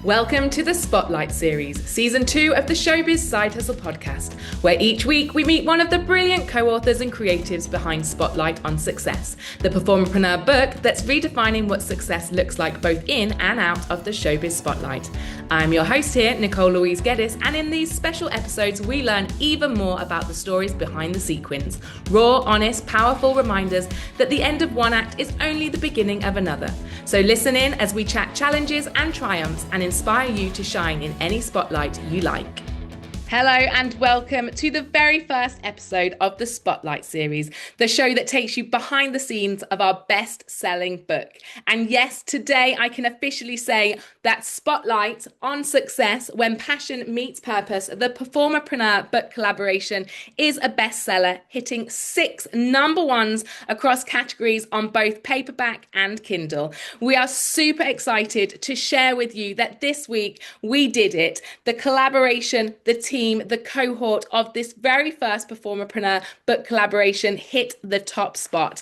Welcome to the Spotlight series, season 2 of the Showbiz Side Hustle podcast, where each week we meet one of the brilliant co-authors and creatives behind Spotlight on Success, the PerformerPreneur book that's redefining what success looks like both in and out of the showbiz spotlight. I'm your host here, Nicole Louise Geddes, and in these special episodes we learn even more about the stories behind the sequins, raw, honest, powerful reminders that the end of one act is only the beginning of another. So listen in as we chat challenges and triumphs and inspire you to shine in any spotlight you like. Hello and welcome to the very first episode of the Spotlight series, the show that takes you behind the scenes of our best-selling book. And yes, today I can officially say that Spotlight on Success, When Passion Meets Purpose, the PerformerPreneur book collaboration, is a bestseller, hitting 6 number ones across categories on both paperback and Kindle. We are super excited to share with you that this week we did it. The collaboration, the team, the cohort of this very first PerformerPreneur book collaboration hit the top spot.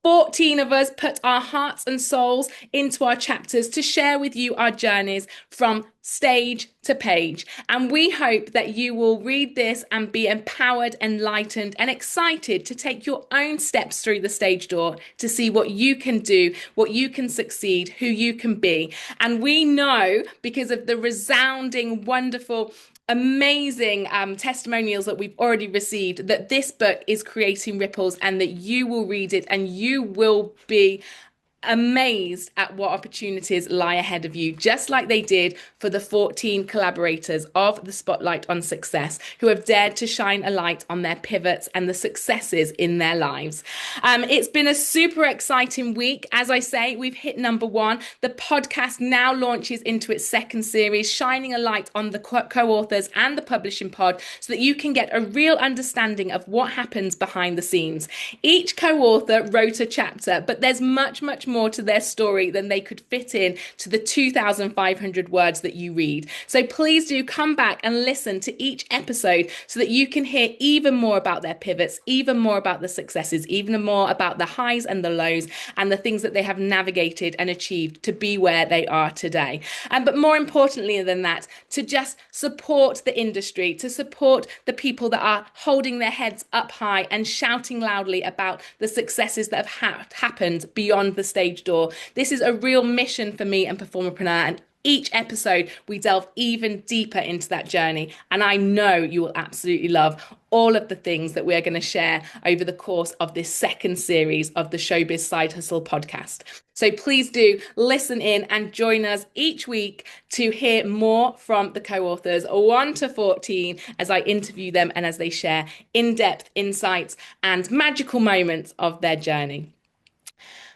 14 of us put our hearts and souls into our chapters to share with you our journeys from stage to page. And we hope that you will read this and be empowered, enlightened, and excited to take your own steps through the stage door to see what you can do, what you can succeed, who you can be. And we know, because of the resounding, wonderful, amazing testimonials that we've already received, that this book is creating ripples and that you will read it and you will be amazed at what opportunities lie ahead of you, just like they did for the 14 collaborators of the Spotlight on Success who have dared to shine a light on their pivots and the successes in their lives. It's been a super exciting week. As I say, we've hit number 1. The podcast now launches into its second series, shining a light on the co-authors and the publishing pod so that you can get a real understanding of what happens behind the scenes. Each co-author wrote a chapter, but there's much more to their story than they could fit in to the 2,500 words that you read. So please do come back and listen to each episode so that you can hear even more about their pivots, even more about the successes, even more about the highs and the lows and the things that they have navigated and achieved to be where they are today. But more importantly than that, to just support the industry, to support the people that are holding their heads up high and shouting loudly about the successes that have happened beyond the stage door. This is a real mission for me and PerformerPreneur, and each episode we delve even deeper into that journey, and I know you will absolutely love all of the things that we're going to share over the course of this second series of the Showbiz Side Hustle podcast. So please do listen in and join us each week to hear more from the co-authors, 1 to 14, as I interview them and as they share in-depth insights and magical moments of their journey.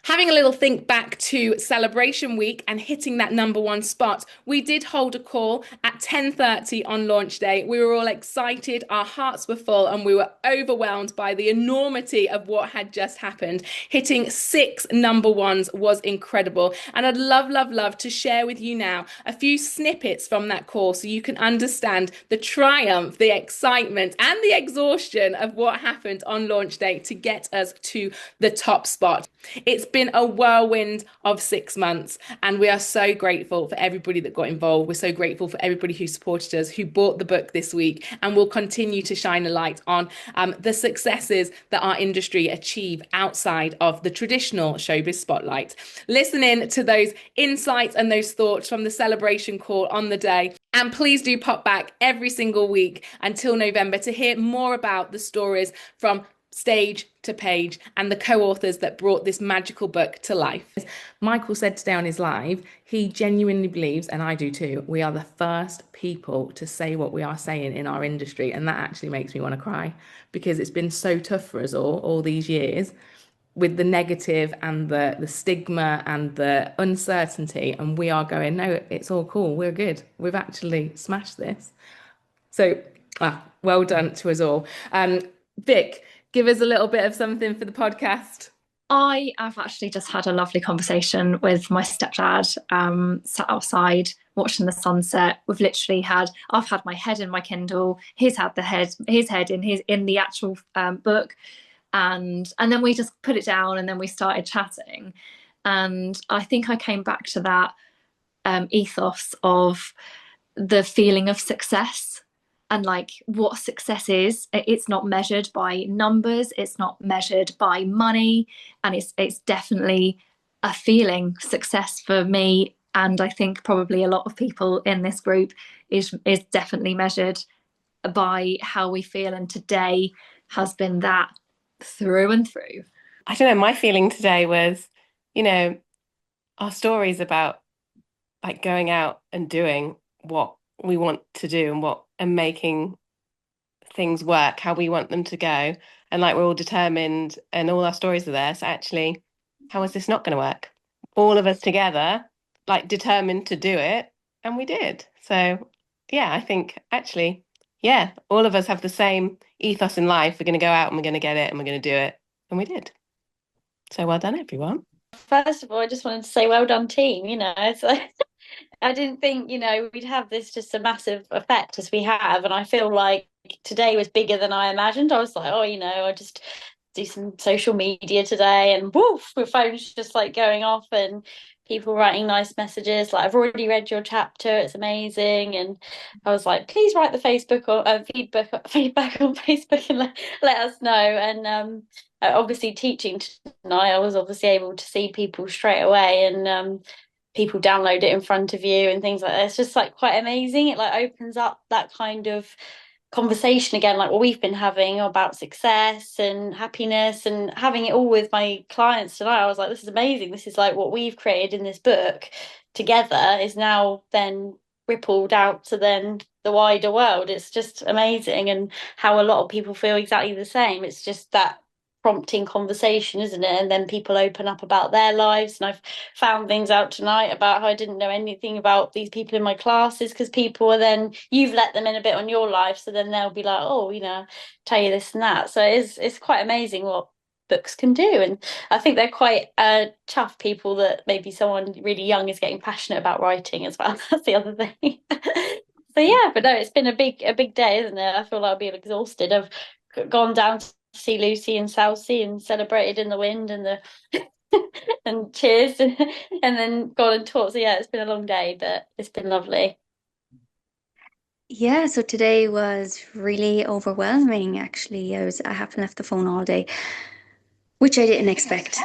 Having a little think back to Celebration Week and hitting that number 1 spot, we did hold a call at 10:30 on launch day. We were all excited, our hearts were full, and we were overwhelmed by the enormity of what had just happened. Hitting 6 number 1s was incredible. And I'd love to share with you now a few snippets from that call so you can understand the triumph, the excitement, and the exhaustion of what happened on launch day to get us to the top spot. It's been a whirlwind of 6 months, and we are so grateful for everybody that got involved. We're so grateful for everybody who supported us, who bought the book this week, and will continue to shine a light on the successes that our industry achieve outside of the traditional showbiz spotlight. Listen in to those insights and those thoughts from the celebration call on the day. And please do pop back every single week until November to hear more about the stories from stage to page and the co-authors that brought this magical book to life. Michael said today on his live, he genuinely believes, and I do too, we are the first people to say what we are saying in our industry. And that actually makes me want to cry, because it's been so tough for us all these years with the negative and the stigma and the uncertainty. And we are going, no, it's all cool. We're good. We've actually smashed this. So well done to us all. Vic, give us a little bit of something for the podcast. I have actually just had a lovely conversation with my stepdad, sat outside watching the sunset. I've had my head in my Kindle. He's had his head in the actual book. And then we just put it down and then we started chatting. And I think I came back to that ethos of the feeling of success and like what success is. It's not measured by numbers, it's not measured by money, and it's definitely a feeling. Success for me, and I think probably a lot of people in this group, is definitely measured by how we feel, and today has been that through and through. I don't know, my feeling today was, you know, our stories about like going out and doing what we want to do and making things work how we want them to go, and like we're all determined and all our stories are there. So actually, how is this not going to work? All of us together, like determined to do it, and we did. So yeah, I think actually, yeah, all of us have the same ethos in life. We're going to go out and we're going to get it and we're going to do it, and we did. So well done, everyone. First of all, I just wanted to say well done, team. So I didn't think, we'd have this just a massive effect as we have. And I feel like today was bigger than I imagined. I was like, oh, I just do some social media today, and woof, my phone's just like going off and people writing nice messages. Like, I've already read your chapter, it's amazing. And I was like, please write the Facebook or feedback on Facebook and let us know. And obviously teaching tonight, I was obviously able to see people straight away, and people download it in front of you and things like that. It's just like quite amazing. It like opens up that kind of conversation again, like what we've been having about success and happiness, and having it all with my clients tonight. I was like, this is amazing. This is like what we've created in this book together is now then rippled out to then the wider world. It's just amazing, and how a lot of people feel exactly the same. It's just that prompting conversation, isn't it? And then people open up about their lives, and I've found things out tonight about how I didn't know anything about these people in my classes, because people are then, you've let them in a bit on your life, so then they'll be like, oh, tell you this and that. So it's quite amazing what books can do. And I think they're quite chuffed people that maybe someone really young is getting passionate about writing as well. That's the other thing. So yeah, but no, it's been a big day, isn't it? I feel like I'll be exhausted. I've gone down to see Lucy and Southsea and celebrated in the wind and the and cheers and then gone and taught. So yeah, it's been a long day, but it's been lovely. Yeah, so today was really overwhelming actually. I haven't left the phone all day, which I didn't expect.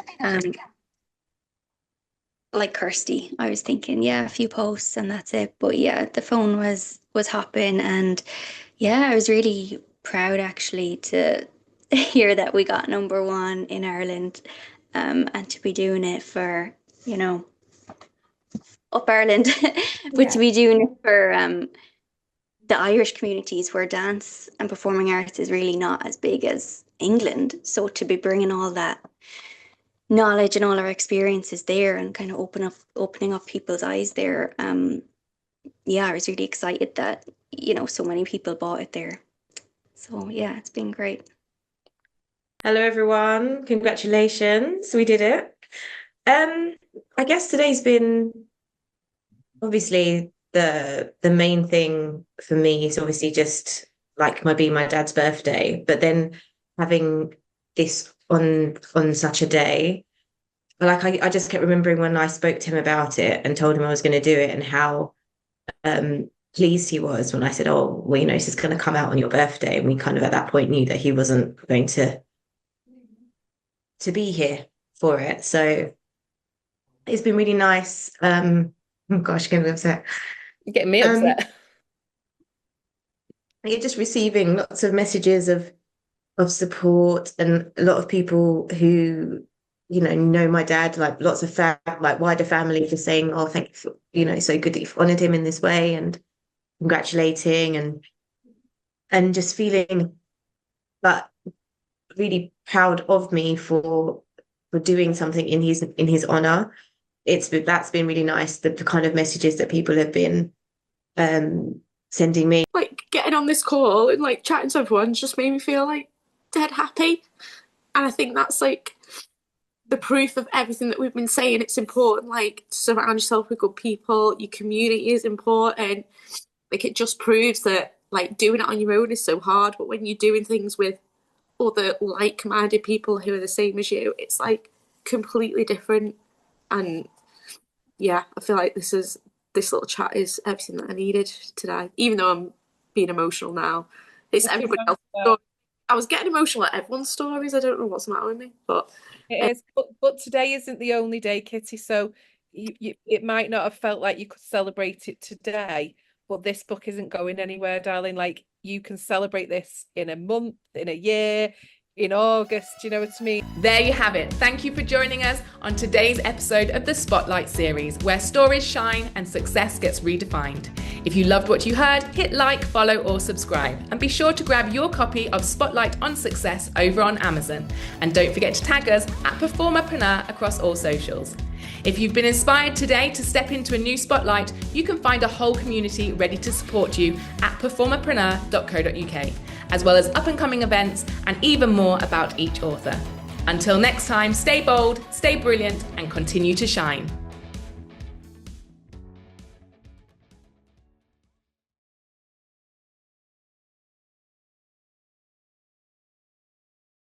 Like Kirsty, I was thinking, yeah, a few posts and that's it. But yeah, the phone was hopping, and yeah, I was really proud actually to hear that we got #1 in Ireland, and to be doing it for, up Ireland, but to be doing it for the Irish communities where dance and performing arts is really not as big as England. So to be bringing all that knowledge and all our experiences there and kind of opening up people's eyes there. Yeah, I was really excited that, so many people bought it there. So yeah, it's been great. Hello everyone, congratulations, we did it. I guess today's been obviously the main thing for me is obviously just like my dad's birthday, but then having this on such a day, like I just kept remembering when I spoke to him about it and told him I was going to do it, and how pleased he was when I said, oh, well, this is going to come out on your birthday. And we kind of at that point knew that he wasn't going to be here for it. So it's been really nice. Oh gosh, getting upset. You're getting me upset. You're just receiving lots of messages of support, and a lot of people who know my dad, like lots of like wider family, just saying, oh, thank you for, so good that you've honored him in this way, and congratulating, and just feeling that really proud of me for doing something in his honor. That's been really nice, the kind of messages that people have been sending me. Like getting on this call and like chatting to everyone just made me feel like dead happy, and I think that's like the proof of everything that we've been saying. It's important, like, to surround yourself with good people. Your community is important. Like, it just proves that like doing it on your own is so hard, but when you're doing things with other like-minded people who are the same as you, it's like completely different. And yeah, I feel like this has this little chat is everything that I needed today. Even though I'm being emotional now, it's everybody else's story. I was getting emotional at everyone's stories. I don't know what's the matter with me, but it is. But today isn't the only day, Kitty. So it might not have felt like you could celebrate it today, but this book isn't going anywhere, darling. Like, you can celebrate this in a month, in a year, in August, you know what I mean? There you have it. Thank you for joining us on today's episode of the Spotlight series, where stories shine and success gets redefined. If you loved what you heard, hit like, follow, or subscribe. And be sure to grab your copy of Spotlight on Success over on Amazon. And don't forget to tag us at PerformerPreneur across all socials. If you've been inspired today to step into a new spotlight, you can find a whole community ready to support you at performerpreneur.co.uk, as well as up-and-coming events and even more about each author. Until next time, stay bold, stay brilliant, and continue to shine.